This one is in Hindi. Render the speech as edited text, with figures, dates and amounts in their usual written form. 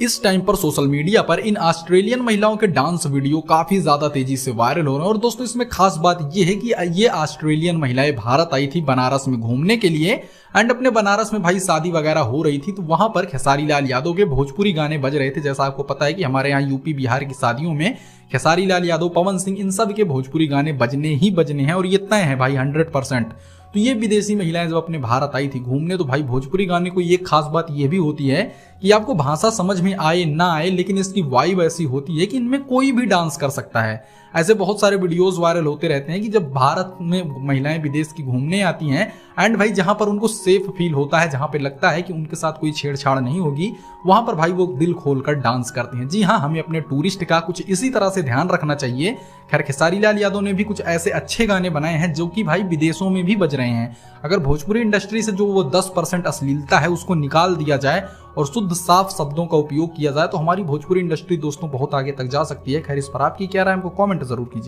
इस टाइम पर सोशल मीडिया पर इन ऑस्ट्रेलियन महिलाओं के डांस वीडियो काफी ज्यादा तेजी से वायरल हो रहे हैं। और दोस्तों इसमें खास बात यह है कि ये ऑस्ट्रेलियन महिलाएं भारत आई थी बनारस में घूमने के लिए एंड अपने बनारस में भाई शादी वगैरह हो रही थी, तो वहां पर खेसारी लाल यादव के भोजपुरी गाने बज रहे थे। जैसा आपको पता है कि हमारे यहाँ यूपी बिहार की शादियों में खेसारी लाल यादव, पवन सिंह, इन सब के भोजपुरी गाने बजने ही बजने हैं और ये तय है भाई 100%। तो ये विदेशी महिलाएं जब अपने भारत आई थी घूमने, तो भाई भोजपुरी गाने को ये खास बात ये भी होती है कि आपको भाषा समझ में आए ना आए, लेकिन इसकी वाइब ऐसी होती है कि इनमें कोई भी डांस कर सकता है। ऐसे बहुत सारे वीडियोस वायरल होते रहते हैं कि जब भारत में महिलाएं विदेश की घूमने आती हैं एंड भाई जहां पर उनको सेफ फील होता है, जहां पे लगता है कि उनके साथ कोई छेड़छाड़ नहीं होगी, वहां पर भाई वो दिल खोलकर डांस करते हैं। जी हाँ, हमें अपने टूरिस्ट का कुछ इसी तरह से ध्यान रखना चाहिए। खैर खेसारी लाल यादव ने भी कुछ ऐसे अच्छे गाने बनाए हैं जो कि भाई विदेशों में भी बज रहे हैं। अगर भोजपुरी इंडस्ट्री से जो वो 10% अश्लीलता है उसको निकाल दिया जाए और शुद्ध साफ शब्दों का उपयोग किया जाए, तो हमारी भोजपुरी इंडस्ट्री दोस्तों बहुत आगे तक जा सकती है। खैर इस पर आपकी क्या राय है, हमको कमेंट जरूर कीजिए।